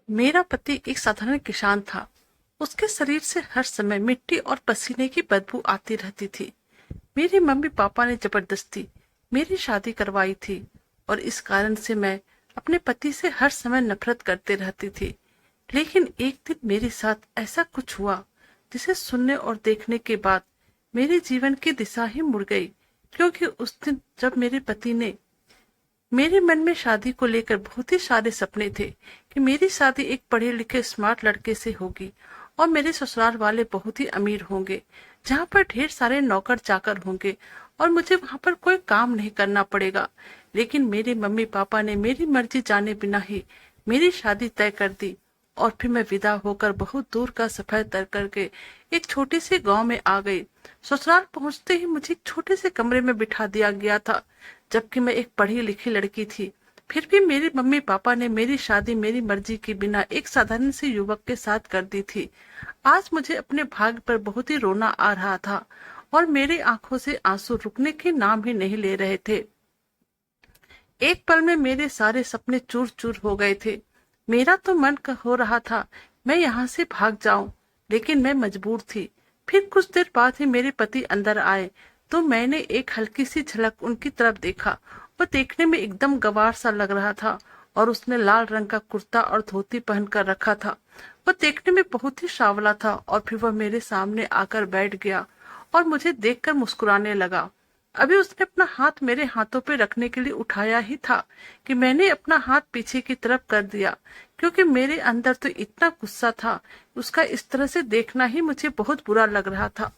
मेरा पति एक साधारण किसान था। उसके शरीर से हर समय मिट्टी और पसीने की बदबू आती रहती थी। मेरे मम्मी पापा ने जबरदस्ती मेरी शादी करवाई थी और इस कारण से मैं अपने पति से हर समय नफरत करते रहती थी। लेकिन एक दिन मेरे साथ ऐसा कुछ हुआ जिसे सुनने और देखने के बाद मेरे जीवन की दिशा ही मुड़ गई। क्योंकि उस दिन जब मेरे पति ने मेरे मन में शादी को लेकर बहुत ही सारे सपने थे कि मेरी शादी एक पढ़े लिखे स्मार्ट लड़के से होगी और मेरे ससुराल वाले बहुत ही अमीर होंगे, जहाँ पर ढेर सारे नौकर चाकर होंगे और मुझे वहां पर कोई काम नहीं करना पड़ेगा। लेकिन मेरे मम्मी पापा ने मेरी मर्जी जाने बिना ही मेरी शादी तय कर दी और फिर मैं विदा होकर बहुत दूर का सफर तय करके एक छोटे से गांव में आ गई। ससुराल पहुंचते ही मुझे एक छोटे से कमरे में बिठा दिया गया था, जबकि मैं एक पढ़ी लिखी लड़की थी। फिर भी मेरे मम्मी पापा ने मेरी शादी मेरी मर्जी के बिना एक साधारण से युवक के साथ कर दी थी। आज मुझे अपने भाग्य पर बहुत ही रोना आ रहा था और मेरी आंखों से आंसू रुकने के नाम ही नहीं ले रहे थे। एक पल में मेरे सारे सपने चूर चूर हो गए थे। मेरा तो मन हो रहा था मैं यहाँ से भाग जाऊं, लेकिन मैं मजबूर थी। फिर कुछ देर बाद ही मेरे पति अंदर आए तो मैंने एक हल्की सी झलक उनकी तरफ देखा। वह देखने में एकदम गंवार सा लग रहा था और उसने लाल रंग का कुर्ता और धोती पहन कर रखा था। वह देखने में बहुत ही सांवला था और फिर वह मेरे सामने आकर बैठ गया और मुझे देखकर मुस्कुराने लगा। अभी उसने अपना हाथ मेरे हाथों पे रखने के लिए उठाया ही था कि मैंने अपना हाथ पीछे की तरफ कर दिया, क्योंकि मेरे अंदर तो इतना गुस्सा था। उसका इस तरह से देखना ही मुझे बहुत बुरा लग रहा था।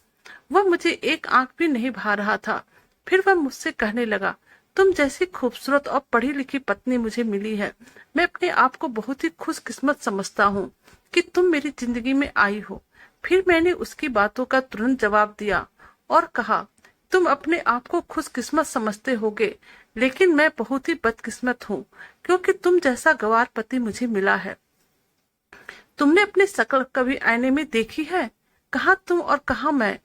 वह मुझे एक आंख भी नहीं भा रहा था। फिर वह मुझसे कहने लगा, तुम जैसी खूबसूरत और पढ़ी लिखी पत्नी मुझे मिली है। मैं अपने आप को बहुत ही खुशकिस्मत समझता हूँ कि तुम मेरी जिंदगी में आई हो। फिर मैंने उसकी बातों का तुरंत जवाब दिया और कहा, तुम अपने आप को खुशकिस्मत समझते होगे, लेकिन मैं बहुत ही बदकिस्मत हूँ, क्योंकि तुम जैसा गंवार पति मुझे मिला है। तुमने अपनी शक्ल कभी आईने में देखी है? कहाँ तुम और कहाँ मैं?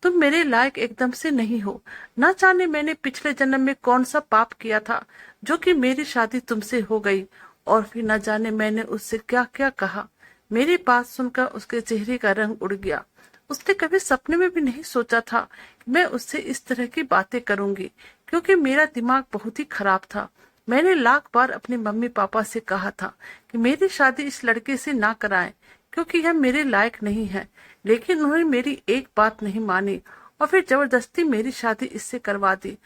तुम मेरे लायक एकदम से नहीं हो। न जाने मैंने पिछले जन्म में कौन सा पाप किया था जो कि मेरी शादी तुमसे हो गई, और फिर न जाने मैंने उससे क्या क्या कहा। मेरी बात सुनकर उसके चेहरे का रंग उड़ गया। उसने कभी सपने में भी नहीं सोचा था कि मैं उससे इस तरह की बातें करूंगी, क्योंकि मेरा दिमाग बहुत ही खराब था। मैंने लाख बार अपने मम्मी पापा से कहा था कि मेरी शादी इस लड़के से ना कराएं, क्योंकि यह मेरे लायक नहीं है। लेकिन उन्होंने मेरी एक बात नहीं मानी और फिर जबरदस्ती मेरी शादी इससे करवा दी।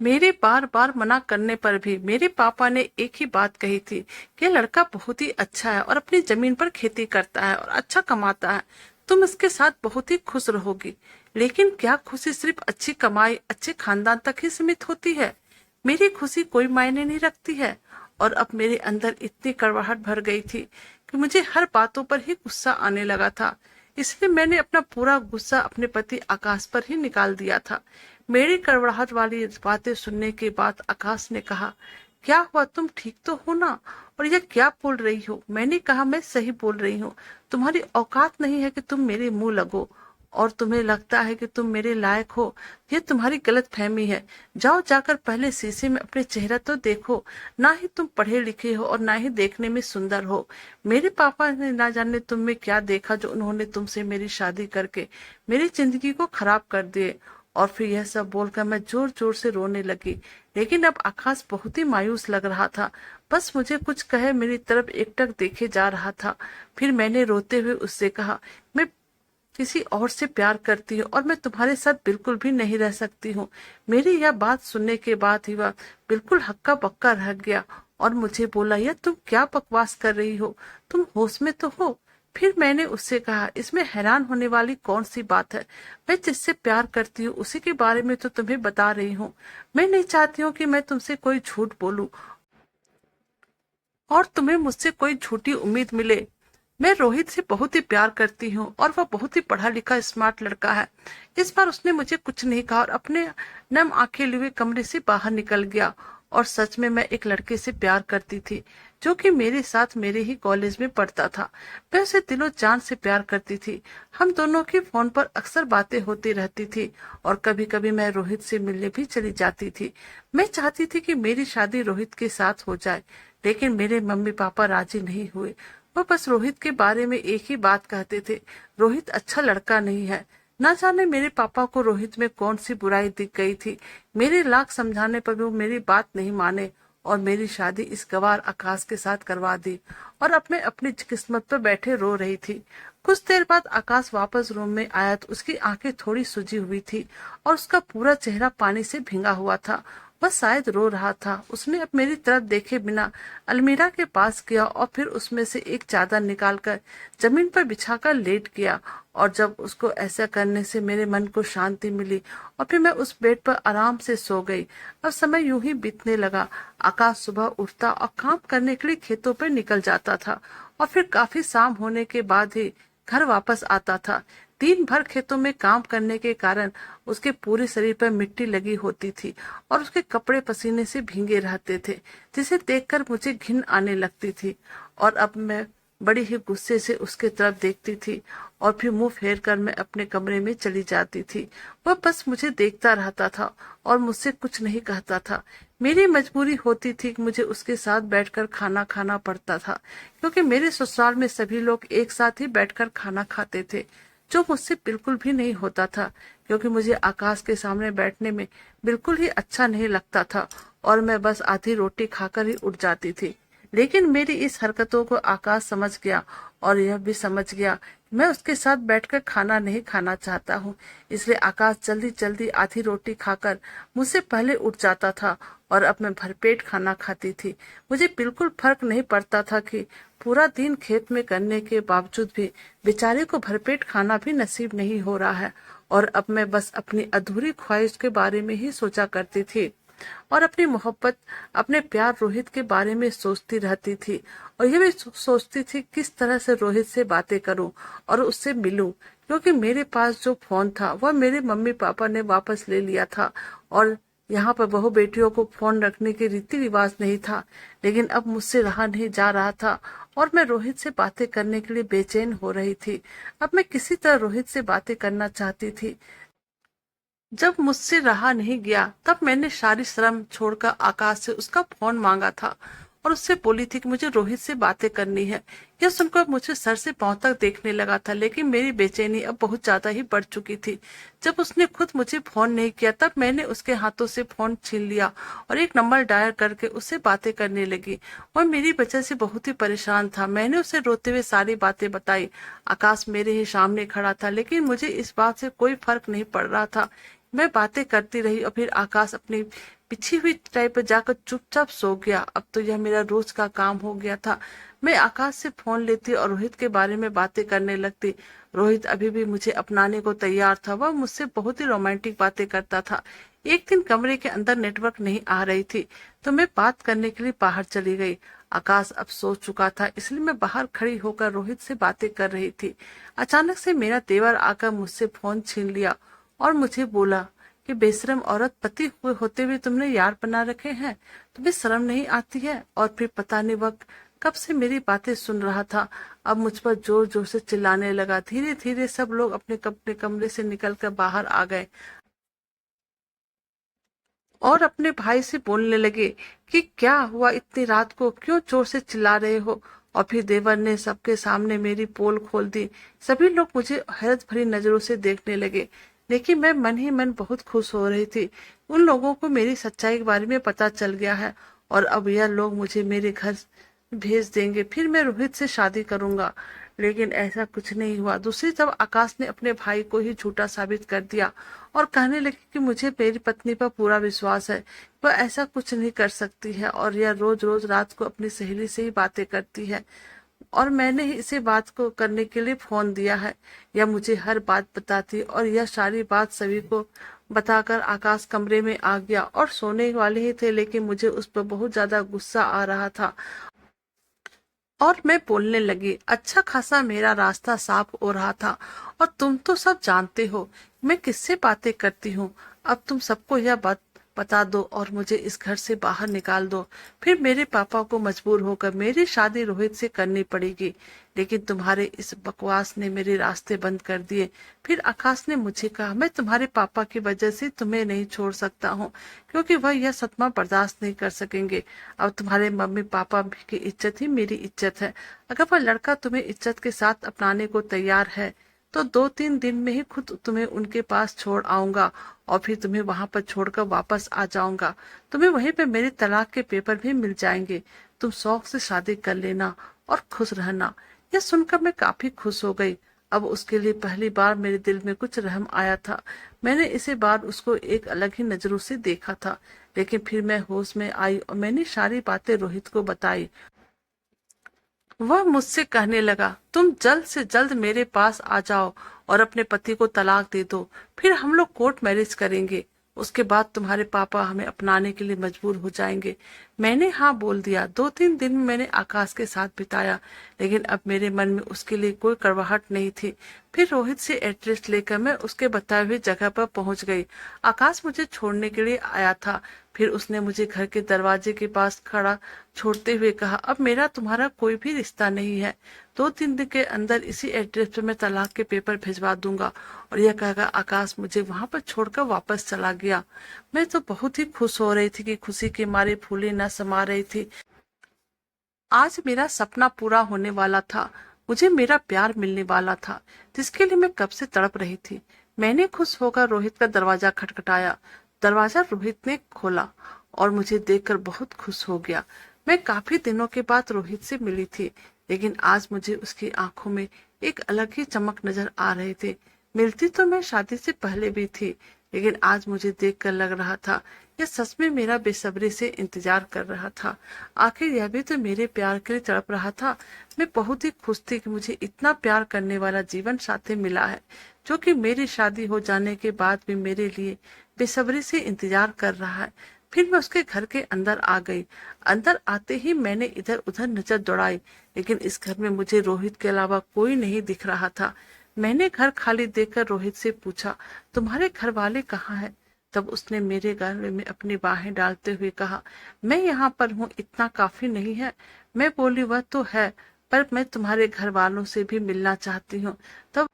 मेरे बार बार मना करने पर भी मेरे पापा ने एक ही बात कही थी कि लड़का बहुत ही अच्छा है और अपनी जमीन पर खेती करता है और अच्छा कमाता है। तुम इसके साथ बहुत ही खुश रहोगी। लेकिन क्या खुशी सिर्फ अच्छी कमाई अच्छे खानदान तक ही सीमित होती है? मेरी खुशी कोई मायने नहीं रखती है। और अब मेरे अंदर इतनी कड़वाहट भर गई थी कि मुझे हर बातों पर ही गुस्सा आने लगा था। इसलिए मैंने अपना पूरा गुस्सा अपने पति आकाश पर ही निकाल दिया था। मेरी कड़वाहट वाली बातें सुनने के बाद आकाश ने कहा, क्या हुआ, तुम ठीक तो हो ना? और यह क्या बोल रही हो? मैंने कहा, मैं सही बोल रही हूँ। तुम्हारी औकात नहीं है कि तुम मेरे मुंह लगो, और तुम्हें लगता है कि तुम मेरे लायक हो। ये तुम्हारी गलत फहमी है। जाओ जाकर पहले शीशे में अपने चेहरा तो देखो। ना ही तुम पढ़े लिखे हो और ना ही देखने में सुंदर हो। मेरे पापा ने ना जाने तुम में क्या देखा जो उन्होंने तुमसे मेरी शादी करके मेरी जिंदगी को खराब कर दिए। और फिर यह सब बोलकर मैं जोर जोर से रोने लगी। लेकिन अब आकाश बहुत ही मायूस लग रहा था। बस मुझे कुछ कहे मेरी तरफ एकटक देखे जा रहा था। फिर मैंने रोते हुए उससे कहा, मैं किसी और से प्यार करती हूँ और मैं तुम्हारे साथ बिल्कुल भी नहीं रह सकती हूँ। मेरी यह बात सुनने के बाद ही वह बिल्कुल हक्का बक्का रह गया और मुझे बोला, यह तुम क्या बकवास कर रही हो? तुम होश में तो हो? फिर मैंने उससे कहा, इसमें हैरान होने वाली कौन सी बात है? मैं जिससे प्यार करती हूँ उसी के बारे में तो तुम्हें बता रही हूँ। मैं नहीं चाहती हूँ कि मैं तुमसे कोई झूठ बोलूं और तुम्हें मुझसे कोई झूठी उम्मीद मिले। मैं रोहित से बहुत ही प्यार करती हूँ और वह बहुत ही पढ़ा लिखा स्मार्ट लड़का है। इस बार उसने मुझे कुछ नहीं कहा और अपने नम आंखें लिए कमरे से बाहर निकल गया। और सच में मैं एक लड़के से प्यार करती थी जो कि मेरे साथ मेरे ही कॉलेज में पढ़ता था। मैं उसे दिलो जान से प्यार करती थी। हम दोनों की फोन पर अक्सर बातें होती रहती थी और कभी कभी मैं रोहित से मिलने भी चली जाती थी। मैं चाहती थी कि मेरी शादी रोहित के साथ हो जाए, लेकिन मेरे मम्मी पापा राजी नहीं हुए। वो बस रोहित के बारे में एक ही बात कहते थे, रोहित अच्छा लड़का नहीं है। ना जाने मेरे पापा को रोहित में कौन सी बुराई दिख गई थी। मेरे लाख समझाने पर भी वो मेरी बात नहीं माने और मेरी शादी इस गवार आकाश के साथ करवा दी और अब मैं अपनी किस्मत पर बैठे रो रही थी। कुछ देर बाद आकाश वापस रूम में आया तो उसकी आंखें थोड़ी सूजी हुई थी और उसका पूरा चेहरा पानी से भींगा हुआ था। वह शायद रो रहा था। उसने अब मेरी तरफ देखे बिना अलमीरा के पास गया और फिर उसमें से एक चादर निकालकर जमीन पर बिछाकर लेट गया। और जब उसको ऐसा करने से मेरे मन को शांति मिली और फिर मैं उस बेड पर आराम से सो गई। अब समय यूं ही बीतने लगा। आकाश सुबह उठता और काम करने के लिए खेतों पर निकल जाता था और फिर काफी शाम होने के बाद ही घर वापस आता था। दिन भर खेतों में काम करने के कारण उसके पूरे शरीर पर मिट्टी लगी होती थी और उसके कपड़े पसीने से भीगे रहते थे, जिसे देखकर मुझे घिन आने लगती थी। और अब मैं बड़ी ही गुस्से से उसके तरफ देखती थी और फिर मुंह फेर कर मैं अपने कमरे में चली जाती थी। वह बस मुझे देखता रहता था और मुझसे कुछ नहीं कहता था। मेरी मजबूरी होती थी कि मुझे उसके साथ बैठकर खाना खाना पड़ता था, क्योंकि मेरे ससुराल में सभी लोग एक साथ ही बैठकर खाना खाते थे, जो मुझसे बिल्कुल भी नहीं होता था, क्योंकि मुझे आकाश के सामने बैठने में बिल्कुल ही अच्छा नहीं लगता था और मैं बस आधी रोटी खाकर ही उठ जाती थी। लेकिन मेरी इस हरकतों को आकाश समझ गया और यह भी समझ गया कि मैं उसके साथ बैठकर खाना नहीं खाना चाहता हूँ। इसलिए आकाश जल्दी जल्दी आधी रोटी खाकर मुझसे पहले उठ जाता था और अब मैं भरपेट खाना खाती थी। मुझे बिल्कुल फर्क नहीं पड़ता था कि पूरा दिन खेत में करने के बावजूद भी बेचारे को भरपेट खाना भी नसीब नहीं हो रहा है। और अब मैं बस अपनी अधूरी ख्वाहिश के बारे में ही सोचा करती थी और अपनी मोहब्बत, अपने प्यार रोहित के बारे में सोचती रहती थी। और यह भी सोचती थी किस तरह से रोहित से बातें करूं और उससे मिलूं, क्योंकि मेरे पास जो फोन था वह मेरे मम्मी पापा ने वापस ले लिया था और यहाँ पर बहू बेटियों को फोन रखने के रीति रिवाज नहीं था। लेकिन अब मुझसे रहा नहीं जा रहा था और मैं रोहित से बातें करने के लिए बेचैन हो रही थी। अब मैं किसी तरह रोहित से बातें करना चाहती थी। जब मुझसे रहा नहीं गया तब मैंने सारी शर्म छोड़कर आकाश से उसका फोन मांगा था और उससे बोली थी कि मुझे रोहित से बातें करनी है। यह सुनकर मुझे सर से पांव तक देखने लगा था, लेकिन मेरी बेचैनी अब बहुत ज्यादा ही बढ़ चुकी थी। जब उसने खुद मुझे फोन नहीं किया तब मैंने उसके हाथों से फोन छीन लिया और एक नंबर डायल करके उससे बातें करने लगी। वह मेरी वजह से बहुत ही परेशान था। मैंने उसे रोते हुए सारी बातें बताई। आकाश मेरे ही सामने खड़ा था, लेकिन मुझे इस बात से कोई फर्क नहीं पड़ रहा था। मैं बातें करती रही और फिर आकाश अपनी बिछी हुई टाई पर जाकर चुपचाप सो गया। अब तो यह मेरा रोज का काम हो गया था। मैं आकाश से फोन लेती और रोहित के बारे में बातें करने लगती। रोहित अभी भी मुझे अपनाने को तैयार था। वह मुझसे बहुत ही रोमांटिक बातें करता था। एक दिन कमरे के अंदर नेटवर्क नहीं आ रही थी तो मैं बात करने के लिए बाहर चली गई। आकाश अब सो चुका था, इसलिए मैं बाहर खड़ी होकर रोहित से बातें कर रही थी। अचानक से मेरा देवर आकर मुझसे फोन छीन लिया और मुझे बोला कि बेशरम औरत, पति हुए होते हुए तुमने यार बना रखे हैं, तुम्हें शर्म नहीं आती है। और फिर पता नहीं वह कब से मेरी बातें सुन रहा था, अब मुझ पर जोर जोर से चिल्लाने लगा। धीरे धीरे सब लोग अपने अपने कमरे से निकलकर बाहर आ गए और अपने भाई से बोलने लगे कि क्या हुआ, इतनी रात को क्यों जोर से चिल्ला रहे हो। और फिर देवर ने सबके सामने मेरी पोल खोल दी। सभी लोग मुझे हैरत भरी नजरों से देखने लगे, लेकिन मैं मन ही मन बहुत खुश हो रही थी। उन लोगों को मेरी सच्चाई के बारे में पता चल गया है और अब यह लोग मुझे मेरे घर भेज देंगे, फिर मैं रोहित से शादी करूंगा। लेकिन ऐसा कुछ नहीं हुआ। दूसरी तरफ आकाश ने अपने भाई को ही झूठा साबित कर दिया और कहने लगे कि मुझे मेरी पत्नी पर पूरा विश्वास है, वह ऐसा कुछ नहीं कर सकती है और यह रोज रोज रात को अपनी सहेली से ही बातें करती है और मैंने ही इसे बात को करने के लिए फोन दिया है। यह मुझे हर बात बताती और यह सारी बात सभी को बताकर आकाश कमरे में आ गया और सोने वाले ही थे, लेकिन मुझे उस पर बहुत ज्यादा गुस्सा आ रहा था और मैं बोलने लगी। अच्छा खासा मेरा रास्ता साफ हो रहा था और तुम तो सब जानते हो मैं किससे बातें करती हूँ। अब तुम सबको यह बात बता दो और मुझे इस घर से बाहर निकाल दो। फिर मेरे पापा को मजबूर होकर मेरी शादी रोहित से करनी पड़ेगी। लेकिन तुम्हारे इस बकवास ने मेरे रास्ते बंद कर दिए। फिर आकाश ने मुझे कहा, मैं तुम्हारे पापा की वजह से तुम्हें नहीं छोड़ सकता हूँ, क्योंकि वह यह सदमा बर्दाश्त नहीं कर सकेंगे। अब तुम्हारे मम्मी पापा की इज्जत ही मेरी इज्जत है। अगर वह लड़का तुम्हें इज्जत के साथ अपनाने को तैयार है तो 2-3 दिन में ही खुद तुम्हें उनके पास छोड़ आऊंगा और फिर तुम्हें वहां पर छोड़कर वापस आ जाऊंगा। तुम्हें वहीं पे मेरे तलाक के पेपर भी मिल जाएंगे। तुम शौक से शादी कर लेना और खुश रहना। यह सुनकर मैं काफी खुश हो गई। अब उसके लिए पहली बार मेरे दिल में कुछ रहम आया था। मैंने इसी बार उसको एक अलग ही नजरों से देखा था। लेकिन फिर मैं होश में आई और मैंने सारी बातें रोहित को बताई। वह मुझसे कहने लगा, तुम जल्द से जल्द मेरे पास आ जाओ और अपने पति को तलाक दे दो। फिर हम लोग कोर्ट मैरिज करेंगे। उसके बाद तुम्हारे पापा हमें अपनाने के लिए मजबूर हो जाएंगे। मैंने हाँ बोल दिया। 2-3 दिन मैंने आकाश के साथ बिताया, लेकिन अब मेरे मन में उसके लिए कोई कड़वाहट नहीं थी। फिर रोहित से एड्रेस लेकर मैं उसके बताए हुए जगह पर पहुंच गई। आकाश मुझे छोड़ने के लिए आया था। फिर उसने मुझे घर के दरवाजे के पास खड़ा छोड़ते हुए कहा, अब मेरा तुम्हारा कोई भी रिश्ता नहीं है। 2-3 दिन के अंदर इसी एड्रेस पर मैं तलाक के पेपर भिजवा दूंगा। और यह कहकर आकाश मुझे वहां पर छोड़कर वापस चला गया। मैं तो बहुत ही खुश हो रही थी कि खुशी के मारे फूले न समा रही थी। आज मेरा सपना पूरा होने वाला था। मुझे मेरा प्यार मिलने वाला था, जिसके लिए मैं कब से तड़प रही थी। मैंने खुश होकर रोहित का दरवाजा खटखटाया। दरवाजा रोहित ने खोला और मुझे देखकर बहुत खुश हो गया। मैं काफी दिनों के बाद रोहित से मिली थी, लेकिन आज मुझे उसकी आंखों में एक अलग ही चमक नजर आ रहे थे। मिलती तो मैं शादी से पहले भी थी, लेकिन आज मुझे देखकर लग रहा था यह सच में मेरा बेसब्री से इंतजार कर रहा था। आखिर यह भी तो मेरे प्यार के लिए तड़प रहा था। मैं बहुत ही खुश थी कि मुझे इतना प्यार करने वाला जीवन साथी मिला है, जो कि मेरी शादी हो जाने के बाद भी मेरे लिए बेसब्री से इंतजार कर रहा है। फिर मैं उसके घर के अंदर आ गई। अंदर आते ही मैंने इधर उधर नजर दौड़ाई, लेकिन इस घर में मुझे रोहित के अलावा कोई नहीं दिख रहा था। मैंने घर खाली देखकर रोहित से पूछा, तुम्हारे घर वाले कहाँ हैं? तब उसने मेरे गले में अपनी बाहें डालते हुए कहा, मैं यहाँ पर हूँ, इतना काफी नहीं है? मैं बोली, वह तो है, पर मैं तुम्हारे घर वालों से भी मिलना चाहती हूँ। तब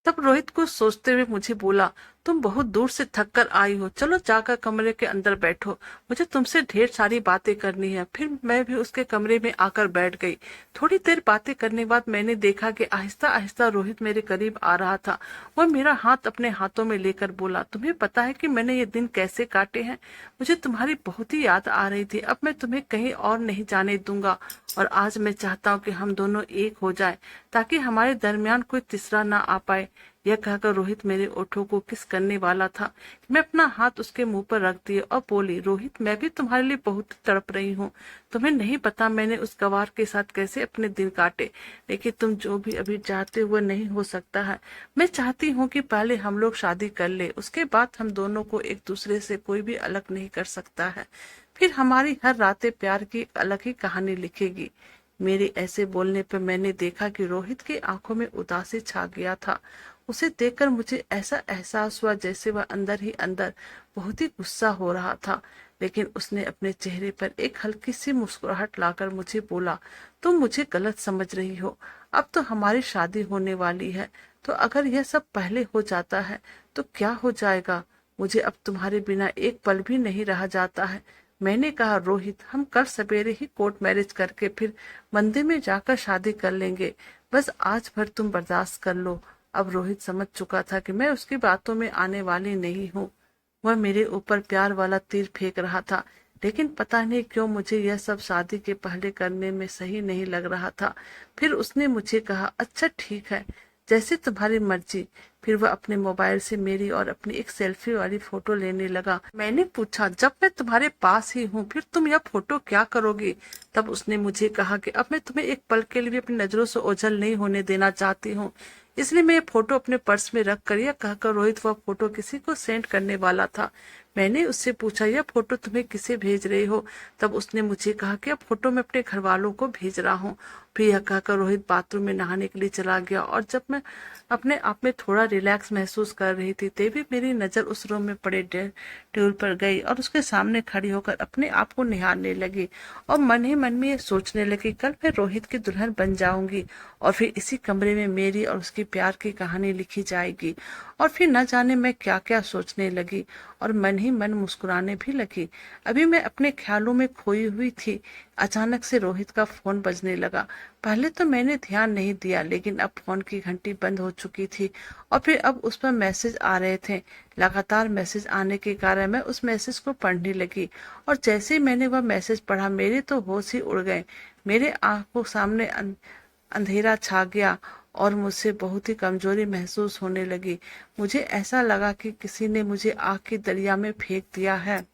तब रोहित कुछ सोचते हुए मुझे बोला, तुम बहुत दूर से थक कर आई हो, चलो जाकर कमरे के अंदर बैठो, मुझे तुमसे ढेर सारी बातें करनी है। फिर मैं भी उसके कमरे में आकर बैठ गई। थोड़ी देर बातें करने बाद मैंने देखा कि आहिस्ता आहिस्ता रोहित मेरे करीब आ रहा था। वह मेरा हाथ अपने हाथों में लेकर बोला, तुम्हें पता है कि मैंने ये दिन कैसे काटे हैं? मुझे तुम्हारी बहुत ही याद आ रही थी। अब मैं तुम्हें कहीं और नहीं जाने दूंगा, और आज मैं चाहता हूँ कि हम दोनों एक हो जाए, ताकि हमारे दरमियान कोई तीसरा ना आ पाए। यह कहकर रोहित मेरे ओठों को किस करने वाला था। मैं अपना हाथ उसके मुंह पर रख दिया और बोली, रोहित, मैं भी तुम्हारे लिए बहुत तड़प रही हूँ। तुम्हें नहीं पता मैंने उस गवार के साथ कैसे अपने दिन काटे, लेकिन तुम जो भी अभी चाहते हुए नहीं हो सकता है। मैं चाहती हूँ कि पहले हम लोग शादी कर ले, उसके बाद हम दोनों को एक दूसरे से कोई भी अलग नहीं कर सकता है। फिर हमारी हर रातें प्यार की अलग ही कहानी लिखेगी। मेरे ऐसे बोलने पर मैंने देखा कि रोहित की आंखों में उदासी छा गया था। उसे देखकर मुझे ऐसा एहसास हुआ जैसे वह अंदर ही अंदर बहुत ही गुस्सा हो रहा था। लेकिन उसने अपने चेहरे पर एक हल्की सी मुस्कुराहट लाकर मुझे बोला, तुम मुझे गलत समझ रही हो। अब तो हमारी शादी होने वाली है, तो अगर यह सब पहले हो जाता है तो क्या हो जाएगा? मुझे अब तुम्हारे बिना एक पल भी नहीं रहा जाता है। मैंने कहा, रोहित, हम कल सवेरे ही कोर्ट मैरिज करके फिर मंदिर में जाकर शादी कर लेंगे। बस आज भर तुम बर्दाश्त कर लो। अब रोहित समझ चुका था कि मैं उसकी बातों में आने वाली नहीं हूँ। वह मेरे ऊपर प्यार वाला तीर फेंक रहा था, लेकिन पता नहीं क्यों मुझे यह सब शादी के पहले करने में सही नहीं लग रहा था। फिर उसने मुझे कहा, अच्छा ठीक है, जैसे तुम्हारी मर्जी। फिर वह अपने मोबाइल से मेरी और अपनी एक सेल्फी वाली फोटो लेने लगा। मैंने पूछा, जब मैं तुम्हारे पास ही हूँ फिर तुम यह फोटो क्या करोगी? तब उसने मुझे कहा कि अब मैं तुम्हें एक पल के लिए भी अपनी नजरों से ओझल नहीं होने देना चाहती हूँ, इसलिए मैं ये फोटो अपने पर्स में रख कर, यह कहकर रोहित वह फोटो किसी को सेंड करने वाला था। मैंने उससे पूछा, यह फोटो तुम्हें किसे भेज रही हो? तब उसने मुझे कहा कि अब फोटो मैं अपने घर वालों को भेज रहा हूँ। फिर यह कहकर रोहित बाथरूम में नहाने के लिए चला गया और जब मैं अपने आप में थोड़ा रिलैक्स महसूस कर रही थी तभी मेरी नजर उस रूम में पड़े टेबल पर गई और उसके सामने खड़ी होकर अपने आप को निहारने लगी और मन ही मन में ये सोचने लगी, कल मैं रोहित की दुल्हन बन जाऊंगी और फिर इसी कमरे में मेरी और उसकी प्यार की कहानी लिखी जाएगी। और फिर न जाने मैं क्या क्या सोचने लगी और मन ही मन मुस्कुराने भी लगी। अभी मैं अपने ख्यालों में खोई हुई थी, अचानक से रोहित का फोन बजने लगा। पहले तो मैंने ध्यान नहीं दिया, लेकिन अब फोन की घंटी बंद हो चुकी थी और फिर अब उस पर मैसेज आ रहे थे। लगातार मैसेज आने के कारण मैं उस मैसेज को पढ़ने लगी और जैसे ही मैंने वह मैसेज पढ़ा मेरे तो होश ही उड़ गए। मेरे आंखों सामने अंधेरा छा गया और मुझसे बहुत ही कमजोरी महसूस होने लगी। मुझे ऐसा लगा कि किसी ने मुझे आग की दरिया में फेंक दिया है।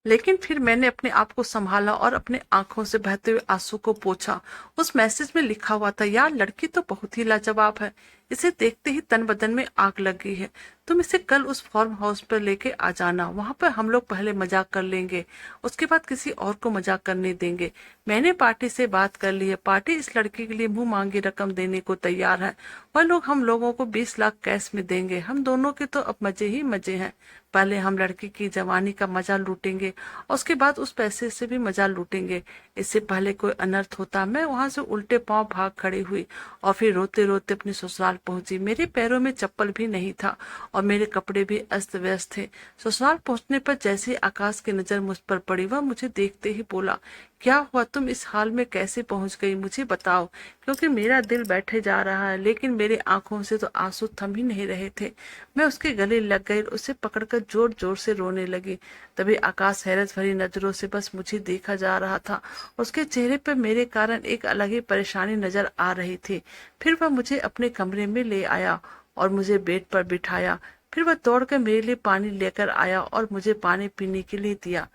लेकिन फिर मैंने अपने आप को संभाला और अपने आंखों से बहते हुए आंसू को पोंछा। उस मैसेज में लिखा हुआ था, यार लड़की तो बहुत ही लाजवाब है, इसे देखते ही तन बदन में आग लग गई है। तुम इसे कल उस फार्म हाउस पर लेके आ जाना, वहां पर हम लोग पहले मजाक कर लेंगे, उसके बाद किसी और को मजाक करने देंगे। मैंने पार्टी से बात कर ली है, पार्टी इस लड़की के लिए मुंह मांगी रकम देने को तैयार है। वह लोग हम लोगों को 20 लाख कैश में देंगे। हम दोनों के तो अब मजे ही मजे हैं। पहले हम लड़की की जवानी का मजा लूटेंगे और उसके बाद उस पैसे से भी मजा लूटेंगे। इससे पहले कोई अनर्थ होता मैं वहां से उल्टे पांव भाग खड़ी हुई और फिर रोते रोते अपने ससुराल पहुंची। मेरे पैरों में चप्पल भी नहीं था और मेरे कपड़े भी अस्त व्यस्त थे। ससुराल पहुंचने पर जैसे आकाश की नजर मुझ पर पड़ी, वह मुझे देखते ही बोला, क्या हुआ, तुम इस हाल में कैसे पहुंच गई, मुझे बताओ, क्योंकि मेरा दिल बैठे जा रहा है। लेकिन मेरे आंखों से तो आंसू थम ही नहीं रहे थे। मैं उसके गले लग गई, उसे पकड़कर जोर जोर से रोने लगी। तभी आकाश हैरत भरी नजरों से बस मुझे देखा जा रहा था। उसके चेहरे पर मेरे कारण एक अलग ही परेशानी नजर आ रही थी। फिर वह मुझे अपने कमरे में ले आया और मुझे बेड पर बिठाया। फिर वह दौड़कर मेरे लिए पानी लेकर आया और मुझे पानी पीने के लिए दिया।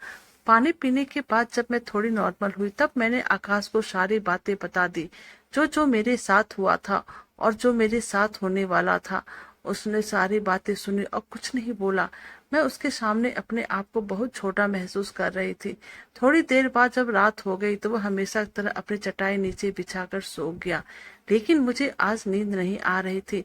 पानी पीने के बाद जब मैं थोड़ी नॉर्मल हुई तब मैंने आकाश को सारी बातें बता दी, जो जो मेरे साथ हुआ था और जो मेरे साथ होने वाला था। उसने सारी बातें सुनी और कुछ नहीं बोला। मैं उसके सामने अपने आप को बहुत छोटा महसूस कर रही थी। थोड़ी देर बाद जब रात हो गई तो वह हमेशा की तरह अपनी चटाई नीचे बिछाकर सो गया, लेकिन मुझे आज नींद नहीं आ रही थी।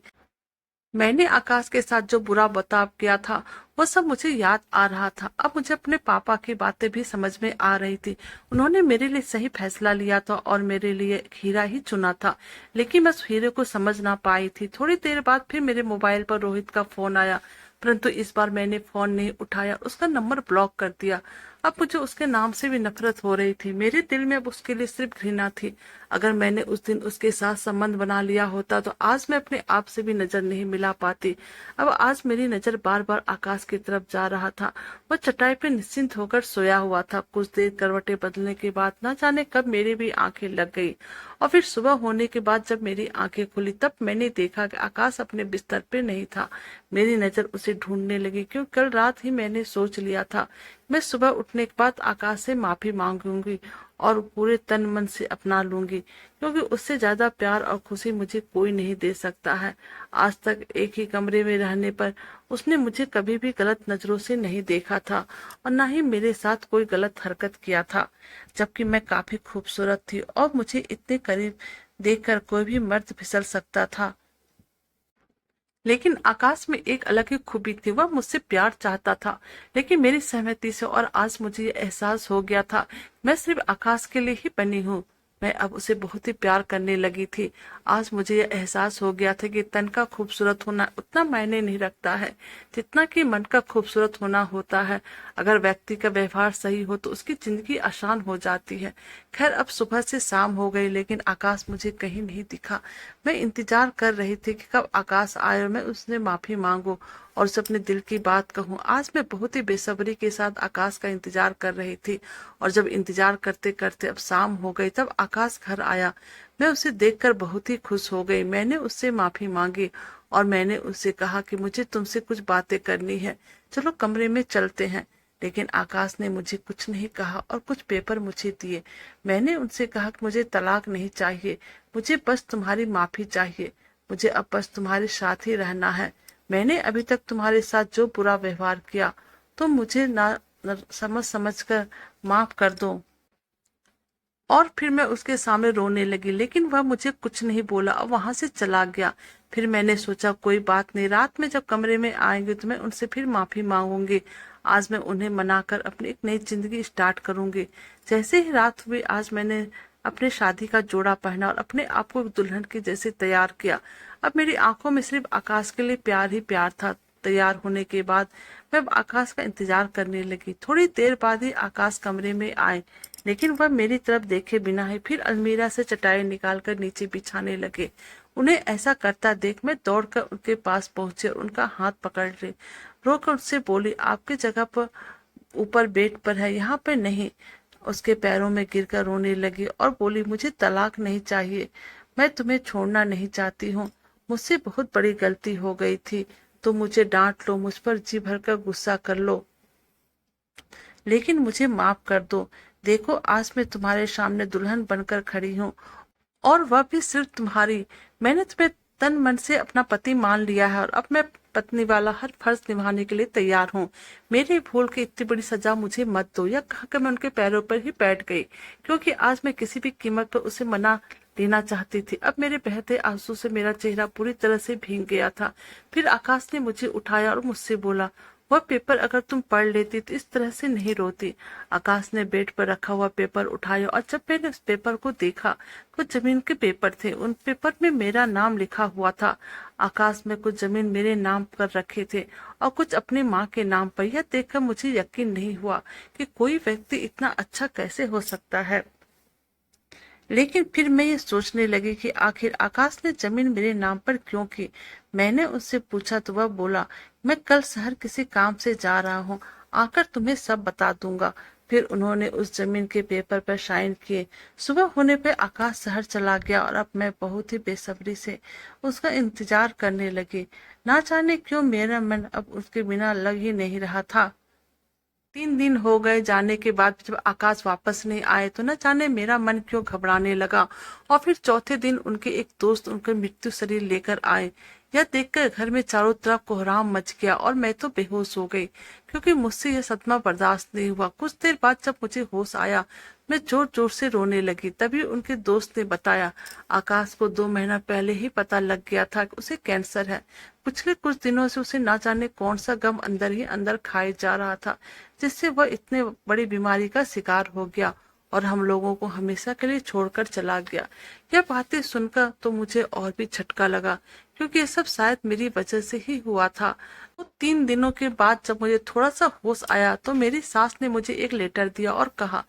मैंने आकाश के साथ जो बुरा बर्ताव किया था वह सब मुझे याद आ रहा था। अब मुझे अपने पापा की बातें भी समझ में आ रही थी। उन्होंने मेरे लिए सही फैसला लिया था और मेरे लिए एक हीरा ही चुना था, लेकिन मैं उस हीरे को समझ ना पाई थी। थोड़ी देर बाद फिर मेरे मोबाइल पर रोहित का फोन आया, परंतु इस बार मैंने फोन नहीं उठाया, उसका नंबर ब्लॉक कर दिया। अब मुझे उसके नाम से भी नफरत हो रही थी। मेरे दिल में अब उसके लिए सिर्फ घृणा थी। अगर मैंने उस दिन उसके साथ संबंध बना लिया होता तो आज मैं अपने आप से भी नजर नहीं मिला पाती। अब आज मेरी नजर बार बार आकाश की तरफ जा रहा था। वह चटाई पे निश्चिंत होकर सोया हुआ था। कुछ देर करवटें बदलने के बाद न जाने कब मेरी भी आंखें लग गई और फिर सुबह होने के बाद जब मेरी आंखें खुली तब मैंने देखा कि आकाश अपने बिस्तर पे नहीं था। मेरी नजर उसे ढूंढने लगी, क्योंकि कल रात ही मैंने सोच लिया था मैं सुबह उठने के बाद आकाश से माफी मांगूंगी और पूरे तन मन से अपना लूंगी, क्योंकि उससे ज्यादा प्यार और खुशी मुझे कोई नहीं दे सकता है। आज तक एक ही कमरे में रहने पर उसने मुझे कभी भी गलत नजरों से नहीं देखा था और न ही मेरे साथ कोई गलत हरकत किया था, जबकि मैं काफी खूबसूरत थी और मुझे इतने करीब देखकर कोई भी मर्द फिसल सकता था। लेकिन आकाश में एक अलग ही खूबी थी, वह मुझसे प्यार चाहता था, लेकिन मेरी सहमति से। और आज मुझे ये एहसास हो गया था मैं सिर्फ आकाश के लिए ही बनी हूँ। मैं अब उसे बहुत ही प्यार करने लगी थी। आज मुझे यह एहसास हो गया था कि तन का खूबसूरत होना उतना मायने नहीं रखता है जितना कि मन का खूबसूरत होना होता है। अगर व्यक्ति का व्यवहार सही हो तो उसकी जिंदगी आसान हो जाती है। खैर, अब सुबह से शाम हो गई लेकिन आकाश मुझे कहीं नहीं दिखा। मैं इंतजार कर रही थी कि कब आकाश आए और मैं उसने माफी मांगू और उसे अपने दिल की बात कहूँ। आज मैं बहुत ही बेसब्री के साथ आकाश का इंतजार कर रही थी और जब इंतजार करते करते अब शाम हो गई तब आकाश घर आया। मैं उसे देखकर बहुत ही खुश हो गई। मैंने उससे माफी मांगी और मैंने उससे कहा कि मुझे तुमसे कुछ बातें करनी है, चलो कमरे में चलते हैं। लेकिन आकाश ने मुझे कुछ नहीं कहा और कुछ पेपर मुझे दिए। मैंने उनसे कहा कि मुझे तलाक नहीं चाहिए, मुझे बस तुम्हारी माफी चाहिए। मुझे अब बस तुम्हारे साथ ही रहना है। मैंने अभी तक तुम्हारे साथ जो बुरा व्यवहार किया तुम मुझे ना समझ समझ कर माफ कर दो। और फिर मैं उसके सामने रोने लगी, लेकिन वह मुझे कुछ नहीं बोला और वहां से चला गया। फिर मैंने सोचा कोई बात नहीं, रात में जब कमरे में आएंगे तो मैं उनसे फिर माफी मांगूंगी। आज मैं उन्हें मनाकर अपनी एक नई जिंदगी स्टार्ट करूंगी। जैसे ही रात हुई, आज मैंने अपने शादी का जोड़ा पहना और अपने आप को एक दुल्हन के जैसे तैयार किया। अब मेरी आंखों में सिर्फ आकाश के लिए प्यार ही प्यार था। तैयार होने के बाद मैं अब आकाश का इंतजार करने लगी। थोड़ी देर बाद ही आकाश कमरे में आए, लेकिन वह मेरी तरफ देखे बिना ही फिर अलमीरा से चटाई निकालकर नीचे बिछाने लगे। उन्हें ऐसा करता देख मैं दौड़कर उनके पास पहुंचे और उनका हाथ पकड़ ली। रोकर उससे बोली, आपकी जगह पर ऊपर बेड पर है, यहाँ पे नहीं। उसके पैरों में गिरकर रोने लगी और बोली, मुझे तलाक नहीं चाहिए, मैं तुम्हें छोड़ना नहीं चाहती हूँ। मुझसे बहुत बड़ी गलती हो गई थी, तो मुझे डांट लो, मुझ पर जी भरकर गुस्सा कर लो, लेकिन मुझे माफ कर दो। देखो, आज मैं तुम्हारे सामने दुल्हन बनकर खड़ी हूँ, और वह भी सिर्फ तुम्हारी। मैंने तुम्हें तन मन से अपना पति मान लिया है और अब मैं पत्नी वाला हर फर्ज निभाने के लिए तैयार हूँ। मेरी भूल की इतनी बड़ी सजा मुझे मत दो। यह कहकर मैं उनके पैरों पर ही बैठ गई, क्योंकि आज मैं किसी भी कीमत पर उसे मना लेना चाहती थी। अब मेरे बहते आंसू से मेरा चेहरा पूरी तरह से भीग गया था। फिर आकाश ने मुझे उठाया और मुझसे बोला, वह पेपर अगर तुम पढ़ लेती तो इस तरह से नहीं रोती। आकाश ने बेड पर रखा हुआ पेपर उठाया और जब मैंने उस पेपर को देखा, कुछ जमीन के पेपर थे। उन पेपर में मेरा नाम लिखा हुआ था। आकाश में कुछ जमीन मेरे नाम पर रखे थे और कुछ अपनी माँ के नाम पर। यह देखकर मुझे यकीन नहीं हुआ कि कोई व्यक्ति इतना अच्छा कैसे हो सकता है। लेकिन फिर मैं ये सोचने लगी कि आखिर आकाश ने जमीन मेरे नाम पर क्यों की। मैंने उससे पूछा तो वह बोला, मैं कल शहर किसी काम से जा रहा हूँ, आकर तुम्हें सब बता दूंगा। फिर उन्होंने उस जमीन के पेपर पर साइन किए। सुबह होने पे आकाश शहर चला गया और अब मैं बहुत ही बेसब्री से उसका इंतजार करने लगी। ना जाने क्यों मेरा मन अब उसके बिना लग ही नहीं रहा था। 3 दिन हो गए जाने के बाद जब आकाश वापस नहीं आए तो न जाने मेरा मन क्यों घबराने लगा। और फिर चौथे दिन उनके एक दोस्त उनका मृत्यु शरीर लेकर आए। यह देखकर घर में चारों तरफ कोहराम मच गया और मैं तो बेहोश हो गई, क्योंकि मुझसे यह सदमा बर्दाश्त नहीं हुआ। कुछ देर बाद जब मुझे होश आया, मैं जोर जोर से रोने लगी। तभी उनके दोस्त ने बताया, आकाश को 2 महीना पहले ही पता लग गया था कि उसे कैंसर है। पिछले कुछ दिनों से उसे ना जाने कौन सा गम अंदर ही अंदर खाए जा रहा था, जिससे वह इतने बड़ी बीमारी का शिकार हो गया और हम लोगों को हमेशा के लिए छोड़कर चला गया। यह बातें सुनकर तो मुझे और भी झटका लगा, क्योंकि ये सब शायद मेरी वजह से ही हुआ था। तो 3 दिनों के बाद जब मुझे थोड़ा सा होश आया तो मेरी सास ने मुझे एक लेटर दिया और कहा,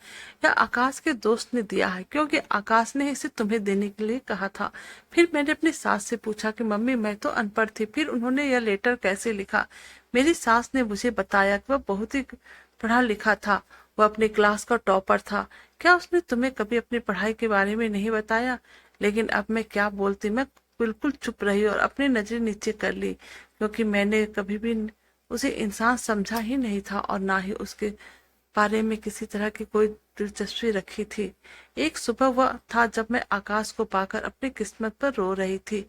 यह आकाश के दोस्त ने दिया है, क्योंकि आकाश ने इसे तुम्हें देने के लिए कहा था। फिर मैंने अपनी सास से पूछा कि मम्मी, मैं तो अनपढ़ थी, फिर उन्होंने यह लेटर कैसे लिखा। मेरी सास ने मुझे बताया कि वह बहुत ही पढ़ा लिखा था, वह अपने क्लास का टॉपर था। क्या उसने तुम्हें कभी अपनी पढ़ाई के बारे में नहीं बताया? लेकिन अब मैं क्या बोलती। मैं बिल्कुल चुप रही और अपनी नजरें नीचे कर ली, क्योंकि मैंने कभी भी उसे इंसान समझा ही नहीं था और ना ही उसके बारे में किसी तरह की कोई दिलचस्पी रखी थी। एक सुबह वह था जब मैं आकाश को पाकर अपनी किस्मत पर रो रही थी,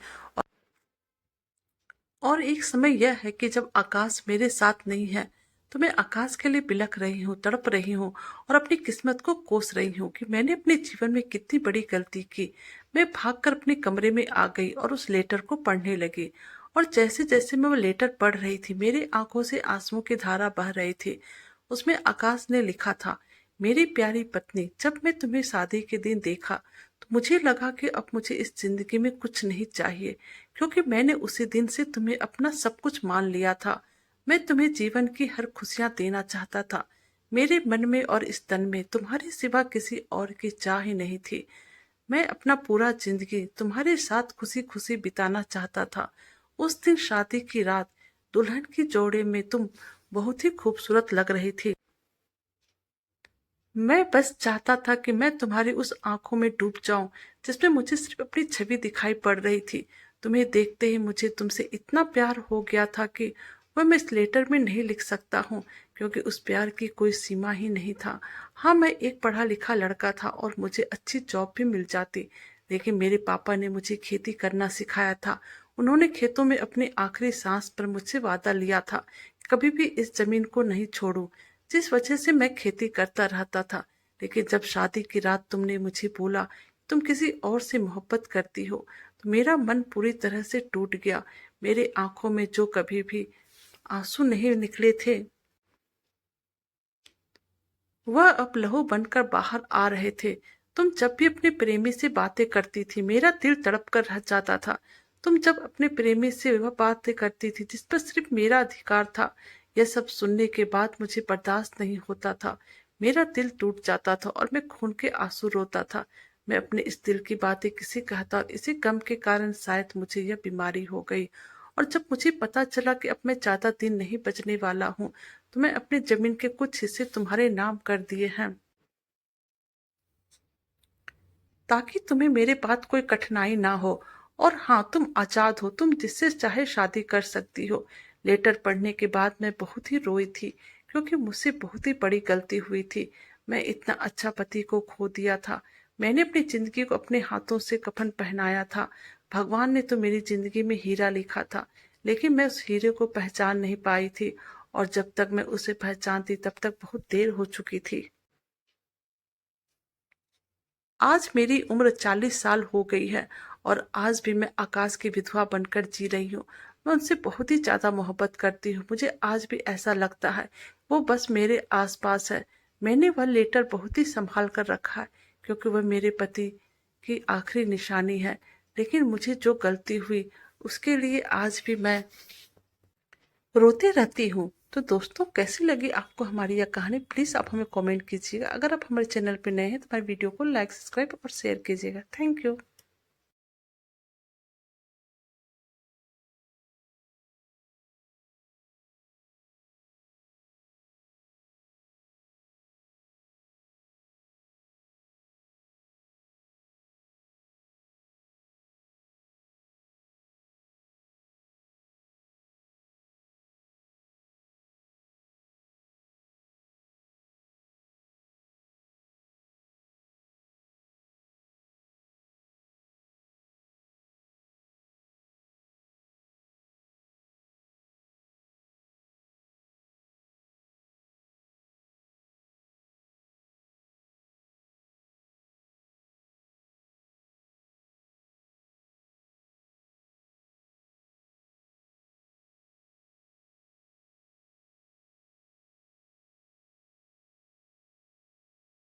और एक समय यह है कि जब आकाश मेरे साथ नहीं है तो मैं आकाश के लिए बिलख रही हूँ, तड़प रही हूँ और अपनी किस्मत को कोस रही हूँ कि मैंने अपने जीवन में कितनी बड़ी गलती की। मैं भागकर अपने कमरे में आ गई और उस लेटर को पढ़ने लगी। और जैसे जैसे मैं वो लेटर पढ़ रही थी, मेरी आंखों से आंसुओं की धारा बह रही थी। उसमें आकाश ने लिखा था, मेरी प्यारी पत्नी, जब मैं तुम्हें शादी के दिन देखा तो मुझे लगा कि अब मुझे इस जिंदगी में कुछ नहीं चाहिए, क्योंकि मैंने उसी दिन से तुम्हें अपना सब कुछ मान लिया था। मैं तुम्हें जीवन की हर खुशियां देना चाहता था। मेरे मन में और इस तन में तुम्हारे सिवा किसी और की चाह ही नहीं थी। मैं अपना पूरा जिंदगी तुम्हारे साथ खुशी खुशी बिताना चाहता था। उस दिन शादी की रात दुल्हन की जोड़े में तुम बहुत ही खूबसूरत लग रही थी। मैं बस चाहता था कि मैं तुम्हारी उस आंखों में डूब जाऊं, जिसमें मुझे सिर्फ अपनी छवि दिखाई पड़ रही थी। तुम्हें देखते ही मुझे तुमसे इतना प्यार हो गया था कि वह मैं इस लेटर में नहीं लिख सकता हूँ, क्योंकि उस प्यार की कोई सीमा ही नहीं था। हाँ, मैं एक पढ़ा लिखा लड़का था और मुझे अच्छी जॉब भी मिल जाती, लेकिन मेरे पापा ने मुझे खेती करना सिखाया था। उन्होंने खेतों में अपनी आखिरी सांस पर मुझसे वादा लिया था, कभी भी इस जमीन को नहीं छोड़ूं, जिस वजह से मैं खेती करता रहता था। लेकिन जब शादी की रात तुमने मुझे बोला तुम किसी और से मोहब्बत करती हो, तो मेरा मन पूरी तरह से टूट गया। मेरे आंखों में जो कभी भी आंसू नहीं निकले थे, वह अब लहू बनकर बाहर आ रहे थे। तुम जब भी अपने प्रेमी से बातें करती थी, मेरा दिल तड़प कर रह जाता था। तुम जब अपने प्रेमी से वह बातें करती थी जिस पर सिर्फ मेरा अधिकार था, यह सब सुनने के बाद मुझे बर्दाश्त नहीं होता था। मेरा दिल टूट जाता था और मैं खून के आंसू रोता था। मैं अपने इस दिल की बातें किसे कहता और इसी गम के कारण शायद मुझे यह बीमारी हो गई। और जब मुझे पता चला कि अब मैं ज्यादा दिन नहीं बचने वाला हूँ, तो मैं अपनी जमीन के कुछ हिस्से तुम्हारे नाम कर दिए हैं, ताकि तुम्हें मेरे बाद कोई कठिनाई ना हो। और हाँ, तुम आजाद हो, तुम जिससे चाहे शादी कर सकती हो। लेटर पढ़ने के बाद मैं बहुत ही रोई थी, क्योंकि मुझसे बहुत ही बड़ी गलती हुई थी। मैं इतना अच्छा पति को खो दिया था। मैंने अपनी जिंदगी को अपने हाथों से कफन पहनाया था। भगवान ने तो मेरी जिंदगी में हीरा लिखा था, लेकिन मैं उस हीरे को पहचान नहीं पाई थी। और जब तक मैं उसे पहचानती तब तक बहुत देर हो चुकी थी। आज मेरी उम्र 40 साल हो गई है, और आज भी मैं आकाश की विधवा बनकर जी रही हूँ। मैं उनसे बहुत ही ज्यादा मोहब्बत करती हूँ। मुझे आज भी ऐसा लगता है वो बस मेरे आसपास है। मैंने वह लेटर बहुत ही संभाल कर रखा है, क्योंकि वह मेरे पति की आखिरी निशानी है। लेकिन मुझे जो गलती हुई, उसके लिए आज भी मैं रोती रहती हूँ। तो दोस्तों, कैसी लगी आपको हमारी यह कहानी? प्लीज़ आप हमें कमेंट कीजिएगा। अगर आप हमारे चैनल पर नए हैं तो हमारे वीडियो को लाइक, सब्सक्राइब और शेयर कीजिएगा। Thank you.